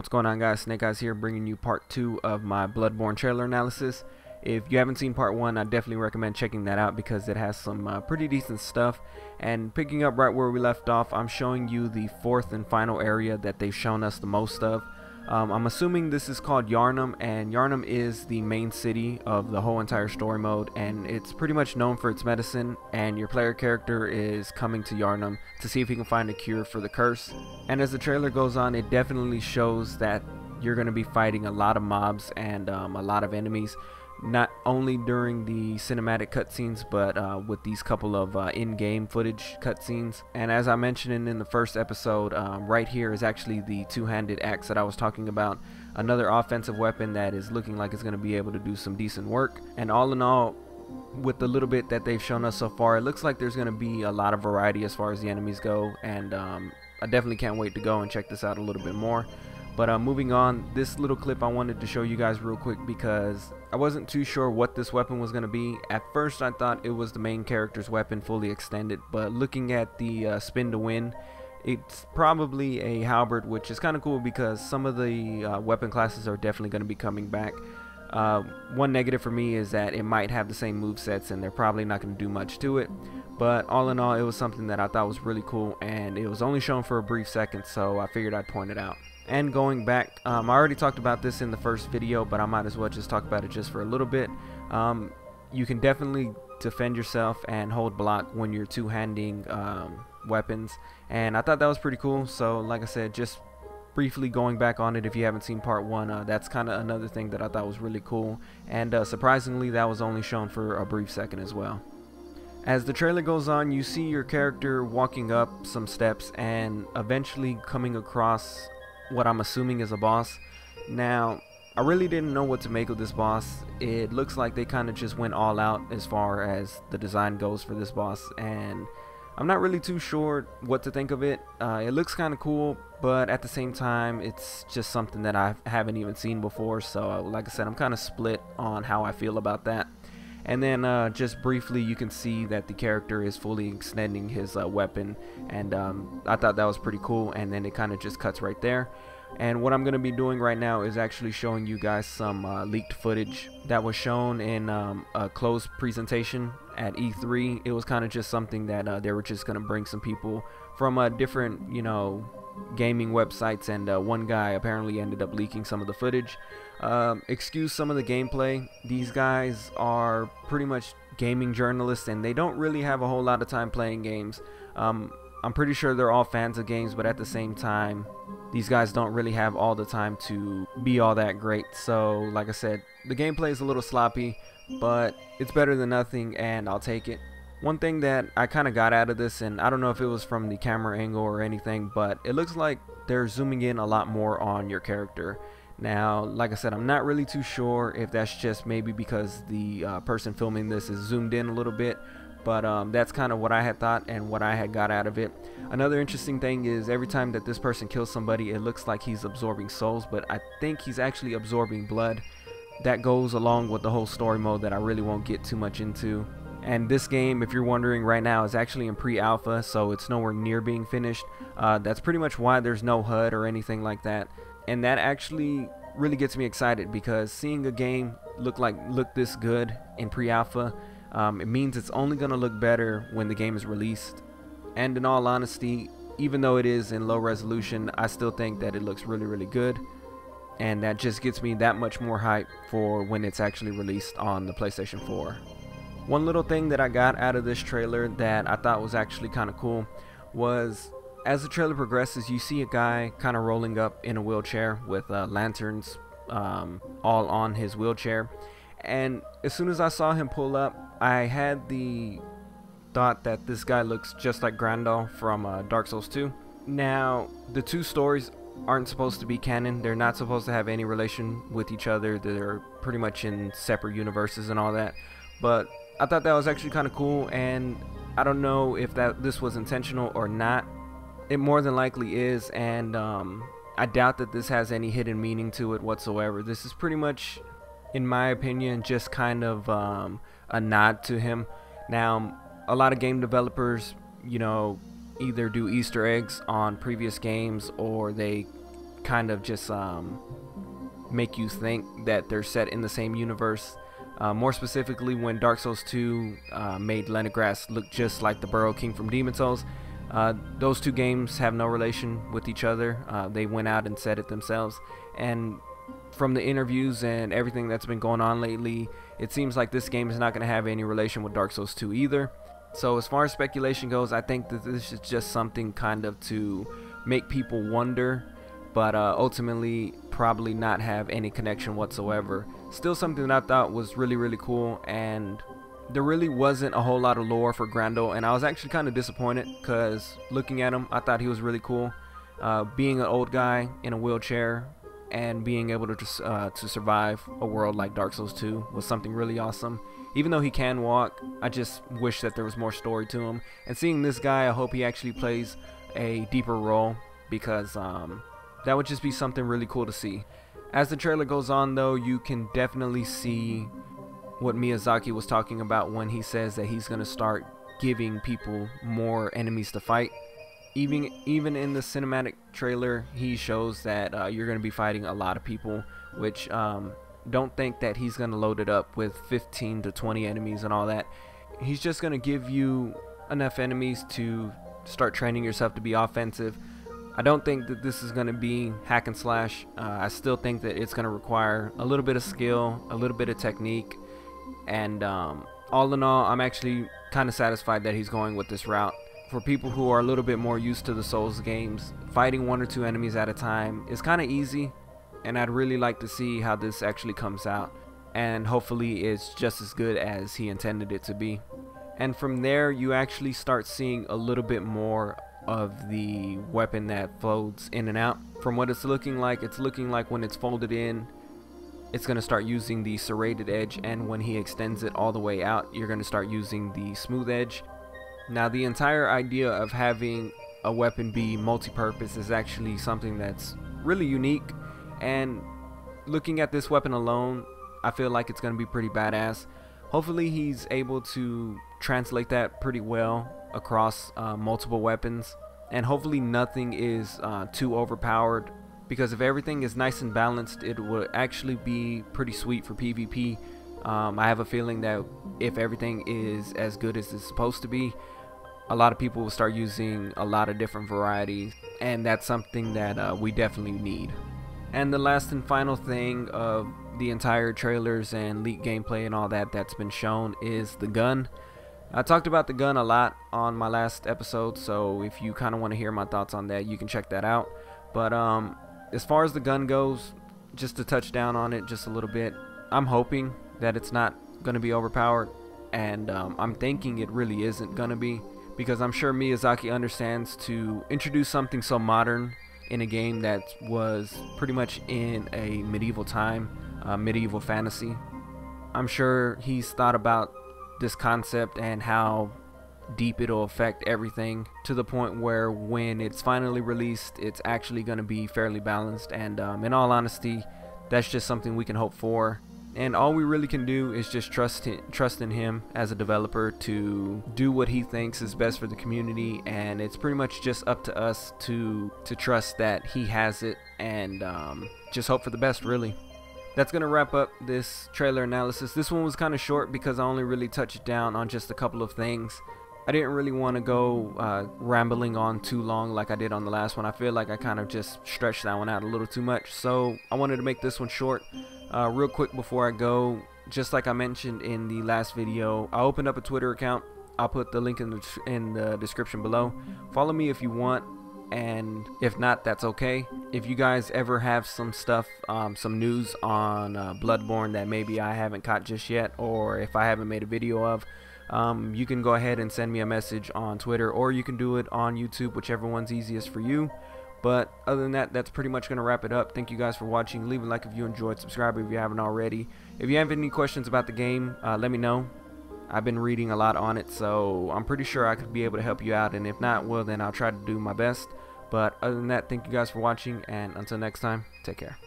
What's going on, guys? Snake Eyes here, bringing you part 2 of my Bloodborne trailer analysis. If you haven't seen part 1, I definitely recommend checking that out because it has some pretty decent stuff. And picking up right where we left off, I'm showing you the fourth and final area that they've shown us the most of. I'm assuming this is called Yharnam, and Yharnam is the main city of the whole entire story mode, and it's pretty much known for its medicine, and your player character is coming to Yharnam to see if he can find a cure for the curse. And as the trailer goes on, it definitely shows that you're going to be fighting a lot of mobs and a lot of enemies, not only during the cinematic cutscenes, but with these couple of in-game footage cutscenes. And as I mentioned in the first episode, right here is actually the two-handed axe that I was talking about, another offensive weapon that is looking like it's going to be able to do some decent work. And all in all, with the little bit that they've shown us so far, it looks like there's going to be a lot of variety as far as the enemies go, and I definitely can't wait to go and check this out a little bit more. But moving on, this little clip I wanted to show you guys real quick because I wasn't too sure what this weapon was going to be. At first I thought it was the main character's weapon fully extended, but looking at the spin to win, it's probably a halberd, which is kind of cool because some of the weapon classes are definitely going to be coming back. One negative for me is that it might have the same movesets and they're probably not going to do much to it. But all in all, it was something that I thought was really cool, and it was only shown for a brief second, so I figured I'd point it out. And going back, I already talked about this in the first video, but I might as well just talk about it just for a little bit. You can definitely defend yourself and hold block when you're two-handing weapons, and I thought that was pretty cool. So like I said, just briefly going back on it, if you haven't seen part 1, that's kind of another thing that I thought was really cool, and surprisingly that was only shown for a brief second as well. As the trailer goes on, you see your character walking up some steps and eventually coming across what I'm assuming is a boss. Now, I really didn't know what to make of this boss. It looks like they kind of just went all out as far as the design goes for this boss, and I'm not really too sure what to think of it. It looks kind of cool, but at the same time it's just something that I haven't even seen before, so like I said, I'm kind of split on how I feel about that. And then just briefly, you can see that the character is fully extending his weapon, and I thought that was pretty cool. And then it kind of just cuts right there. And what I'm going to be doing right now is actually showing you guys some leaked footage that was shown in a closed presentation at E3. It was kind of just something that they were just going to bring some people from different, gaming websites, and one guy apparently ended up leaking some of the footage. Excuse some of the gameplay. These guys are pretty much gaming journalists, and they don't really have a whole lot of time playing games. I'm pretty sure they're all fans of games, but at the same time, these guys don't really have all the time to be all that great. So like I said, the gameplay is a little sloppy, but it's better than nothing, and I'll take it. One thing that I kind of got out of this, and I don't know if it was from the camera angle or anything, but it looks like they're zooming in a lot more on your character. Now, like I said, I'm not really too sure if that's just maybe because the person filming this is zoomed in a little bit, but that's kind of what I had thought and what I had got out of it. Another interesting thing is every time that this person kills somebody, it looks like he's absorbing souls, but I think he's actually absorbing blood. That goes along with the whole story mode that I really won't get too much into. And this game, if you're wondering right now, is actually in pre-alpha, so it's nowhere near being finished. That's pretty much why there's no HUD or anything like that. And that actually really gets me excited, because seeing a game look this good in pre-alpha, it means it's only going to look better when the game is released. And in all honesty, even though it is in low resolution, I still think that it looks really, really good. And that just gets me that much more hype for when it's actually released on the PlayStation 4. One little thing that I got out of this trailer that I thought was actually kind of cool was, as the trailer progresses, you see a guy kind of rolling up in a wheelchair with lanterns all on his wheelchair. And as soon as I saw him pull up, I had the thought that this guy looks just like Grandal from Dark Souls 2. Now, the two stories aren't supposed to be canon. They're not supposed to have any relation with each other. They're pretty much in separate universes and all that. But I thought that was actually kind of cool, and I don't know if this was intentional or not. It more than likely is, and I doubt that this has any hidden meaning to it whatsoever. This is pretty much, in my opinion, just kind of a nod to him. Now, a lot of game developers, either do Easter eggs on previous games, or they kind of just make you think that they're set in the same universe. More specifically, when Dark Souls 2 made Leningrad look just like the Burrow King from Demon Souls. Those two games have no relation with each other. They went out and said it themselves, and from the interviews and everything that's been going on lately, it seems like this game is not going to have any relation with Dark Souls 2 either. So as far as speculation goes, I think that this is just something kind of to make people wonder, but ultimately probably not have any connection whatsoever. Still something that I thought was really cool, and there really wasn't a whole lot of lore for Grendel, and I was actually kind of disappointed because looking at him, I thought he was really cool. Being an old guy in a wheelchair and being able to survive a world like Dark Souls 2 was something really awesome. Even though he can walk, I just wish that there was more story to him. And seeing this guy, I hope he actually plays a deeper role, because that would just be something really cool to see. As the trailer goes on though, you can definitely see what Miyazaki was talking about when he says that he's going to start giving people more enemies to fight. Even in the cinematic trailer, he shows that you're going to be fighting a lot of people, which don't think that he's going to load it up with 15 to 20 enemies and all that. He's just going to give you enough enemies to start training yourself to be offensive. I don't think that this is going to be hack and slash. I still think that it's going to require a little bit of skill, a little bit of technique, and all in all, I'm actually kind of satisfied that he's going with this route. For people who are a little bit more used to the Souls games, fighting 1 or 2 enemies at a time is kind of easy, and I'd really like to see how this actually comes out, and hopefully it's just as good as he intended it to be. And from there, you actually start seeing a little bit more of the weapon that folds in and out. From what it's looking like when it's folded in, it's going to start using the serrated edge, and when he extends it all the way out, you're going to start using the smooth edge. Now, the entire idea of having a weapon be multi-purpose is actually something that's really unique, and looking at this weapon alone, I feel like it's going to be pretty badass. Hopefully he's able to translate that pretty well across multiple weapons, and hopefully nothing is too overpowered, because if everything is nice and balanced, it will actually be pretty sweet for PvP. I have a feeling that if everything is as good as it's supposed to be, a lot of people will start using a lot of different varieties, and that's something that we definitely need. And the last and final thing of the entire trailers and leaked gameplay and all that that's been shown is the gun. I talked about the gun a lot on my last episode, so if you kind of want to hear my thoughts on that, you can check that out. But as far as the gun goes, just to touch down on it just a little bit, I'm hoping that it's not going to be overpowered, and I'm thinking it really isn't going to be, because I'm sure Miyazaki understands to introduce something so modern in a game that was pretty much in a medieval time, medieval fantasy. I'm sure he's thought about this concept and how deep it'll affect everything, to the point where when it's finally released, it's actually going to be fairly balanced. And in all honesty, that's just something we can hope for, and all we really can do is just trust in him as a developer to do what he thinks is best for the community. And it's pretty much just up to us to trust that he has it, and just hope for the best, really. That's gonna wrap up this trailer analysis. This one was kind of short because I only really touched down on just a couple of things. I didn't really want to go rambling on too long like I did on the last one. I feel like I kind of just stretched that one out a little too much, so I wanted to make this one short. Real quick before I go, just like I mentioned in the last video, I opened up a Twitter account. I'll put the link in the description below. Follow me if you want, and if not, that's okay. If you guys ever have some stuff, some news on Bloodborne that maybe I haven't caught just yet, or if I haven't made a video of, you can go ahead and send me a message on Twitter, or you can do it on YouTube, whichever one's easiest for you. But other than that, that's pretty much going to wrap it up. Thank you guys for watching. Leave a like if you enjoyed. Subscribe if you haven't already. If you have any questions about the game, let me know. I've been reading a lot on it, so I'm pretty sure I could be able to help you out. And if not, well, then I'll try to do my best. But other than that, thank you guys for watching. And until next time, take care.